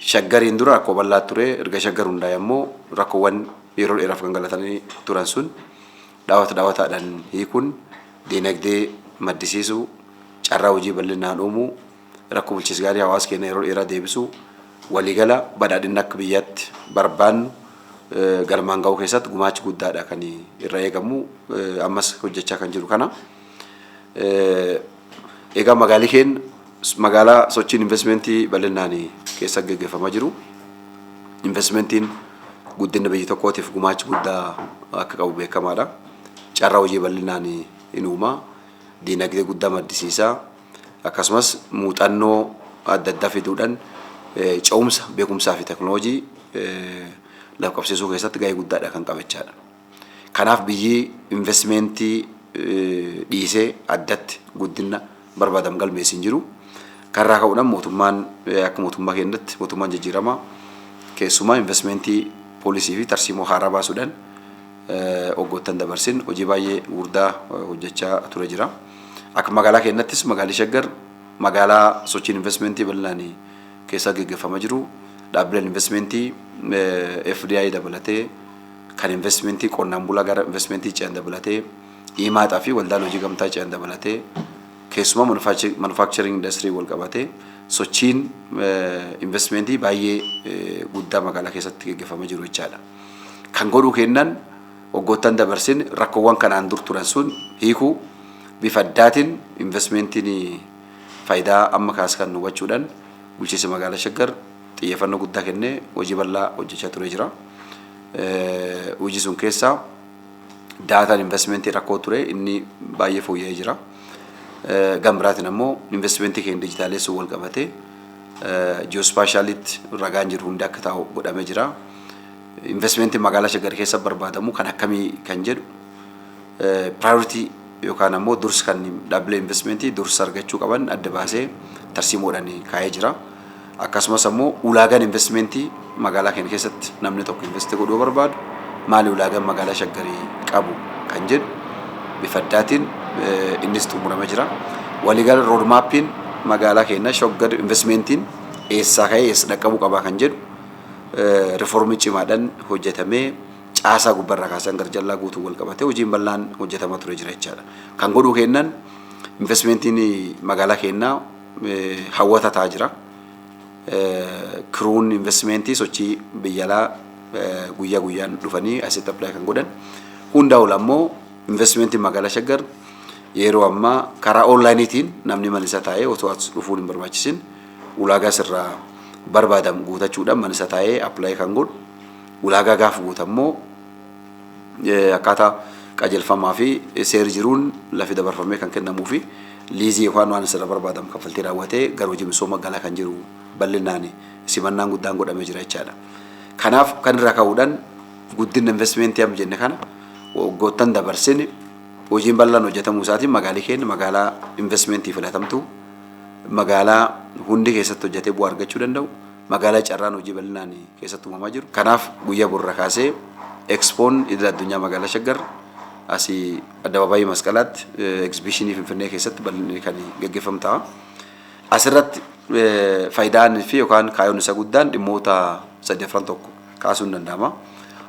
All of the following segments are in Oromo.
shaggariin dura rakkoo bal'aa ture erga shaggar hundaa'e immoo rakkoowwan yeroo dheeraaf kan galatanii turan sun dhaawataadhaan hiikuun diinagdee maddisiisuu carraa hojii bal'inaan uumuu rakkoo bulchiinsa gaarii hawaasa keenya yeroo dheeraa deebisuu waliigala badhaadhinni akka biyyaatti barbaannu galmaan ga'uu keessatti gumaachi guddaadha kan irra eegamu ammas hojjechaa kan jiru kana. Egaa magaalli keenya magaalaa sochiin investmentii bal'inaan keessa gaggeeffamaa jiru. Investmentiin guddina biyya tokkootiif gumaachi guddaa akka qabu beekamaadha. Carraa hojii bal'inaan in uuma, diinagdee guddaa maddisiisa, akkasumas muuxannoo adda addaa fiduudhaan ce'umsa beekumsaa fi teknooloojii lafa qabsiisuu keessatti gahee guddaadha kan qabachaadha. Kanaaf biyyi investmentii dhiisee addatti guddina barbaadamu galmeessin jiru. Karraa ka'uudhaan mootummaan akka mootummaa keenyatti mootummaan jijjiiramaa keessumaa investmentii poolisii fi tarsiimoo haaraa baasuudhaan waggoottan dabarsin hojii baay'ee guddaa hojjechaa ture jira. Akka magaalaa keenyattis magaalli Shaggar magaalaa sochiin investmentii bal'inaan keessa gaggeeffamaa jiru. Dhaabbileen investmentii FDI dabalatee kan investmentii qonnaan bulaa gara investmentii ce'an dabalatee hiimaataa fi waldaan hojii gamtaa ce'an dabalatee keessumaa manufacturing industry wal qabatee sochiin investmentii baay'ee guddaa magaalaa keessatti gaggeeffamaa jiru jechaadha. Kan godhuu kennan waggoottan dabarsin rakkoowwan kanaan dur turan sun hiikuu bifa addaatiin investmentiin faayidaa amma kaas kan hubachuudhaan bulchiinsa magaalaa Shaggar xiyyeeffannoo guddaa kennee hojii bal'aa hojjechaa ture jira. Hojii sun keessaa daataan investmentii rakkoo ture inni baay'ee fooyya'ee jira. Gambiraatiin ammoo investmentii keenya dijitaaleessuu wal qabatee ji'oospaashaalitti ragaan jiru hundi akka taa'u godhamee jira. Investmentii magaalaa Shaggar keessa barbaadamu kan akkamii kan jedhu priority yookaan ammoo dursi kan dhaabbilee investmentii dursa argachuu qaban adda baasee tarsiimoodhaan kaa'ee jira. Akkasumas ammoo ulaagaan investmentii magaalaa keenya keessatti namni tokko investi godhuu barbaadu maali ulaagaan magaalaa Shaggarii qabu kan jedhu bifa addaatiin innis xumuramee jira. Waliigala roodmaappiin magaalaa keenya Shaggar investmentiin eessaa ka'ee eessa dhaqqabuu qabaa kan jedhu riformii cimaadhaan hojjetamee caasaa gubbarraa kaasan gara jallaa guutuu wal qabatee hojiin bal'aan hojjetamaa ture jira jechaadha. Kan godhuu kennan investmentiin magaalaa keenyaa hawwata ta'aa jira. Kiruun investmentii sochii biyyalaa guyyaa guyyaan dhufanii asitti apply kan godhan hundaa'u ammoo investmentii magaalaa Shaggar yeroo ammaa karaa onlaayiniitiin namni manisa taa'ee otoo dhufuun hin barbaachisin ulaagaa sirraa barbaadamu guutachuudhaan manisa taa'ee apply kan godhu ulaagaa gaafa guutammoo akkaataa qajeelfamaa fi seer jiruun lafi dabarfamee kan kennamuu fi liizii yookaan waan sirra barbaadamu kaffaltii raawwatee gara hojii misooma magaalaa kan jiru bal'inaan simannaan guddaan godhamee jira jechaadha. Kanaaf kan irraa ka'uudhaan guddina investmentii amma jenne kana waggoottan dabarsin hojiin bal'aan hojjetamuu isaatiin magaalli keenya magaalaa investmentii filatamtu magaalaa hundi keessatti hojjetee bu'aa argachuu danda'u magaalaa carraan hojii bal'inaan keessatti uumamaa jiru. Kanaaf guyyaa borra kaasee Expoon idil addunyaa magaalaa Shaggar asii addabaabaayii masqalaatti exhibitionii Finfinnee keessatti bal'inaan kan gaggeeffamu ta'a. Asirratti faayidaan fi yookaan kaayyoon isa guddaan dhimmoota sadeeffran tokko kaasuun danda'ama.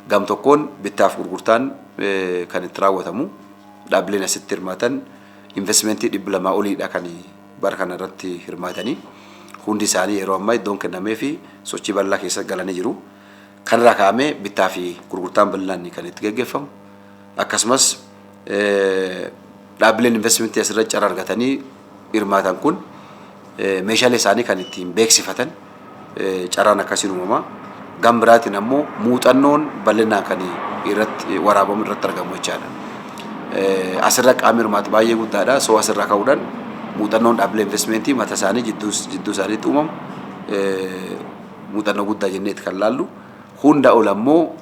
Gam tokkoon bittaaf gurgurtaan kan itti raawwatamu dhaabbileen asitti hirmaatan investmentii 200 oliidha kan bara kana irratti hirmaatanii hundi isaanii yeroo ammaa iddoon kennamee fi sochii bal'aa keessa galanii jiru. Kan irraa ka'amee bittaa fi gurgurtaan bal'aan kan itti gaggeeffamu akkasumas dhaabbileen investmentii asirratti carraa argatanii hirmaatan kun meeshaalee isaanii kan ittiin beeksifatan carraan akkasiin uumama. Gam biraatiin ammoo muuxannoon bal'inaan kan irratti waraabamu irratti argamu jechaadha. Asirra qaamni hirmaatu baay'ee guddaadha. So asirraa ka'uudhaan muuxannoon dhaabbilee investmentii mata isaanii jidduu isaaniitti uumamu muuxannoo guddaa jenneeti kan laallu. Hunda ol ammoo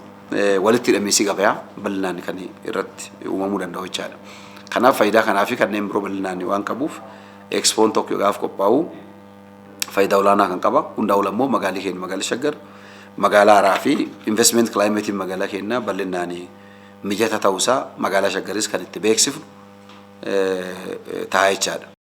walitti hidhamiinsi gabayaa bal'inaan kan irratti uumamuu danda'u jechaadha. Kanaaf faayidaa kanaa fi kanneen biroo bal'inaan waan qabuuf Expoon tokko gaafa qophaa'u faayidaa olaanaa kan qaba. Hunda ol ammoo magaalli keenya magaalaa Shaggar magaalaa haaraa fi investment climate magaalaa keenya bal'inaan mijataa ta'uusaa magaalaa Shaggaris kan itti beeksifnu ta'a jechaadha.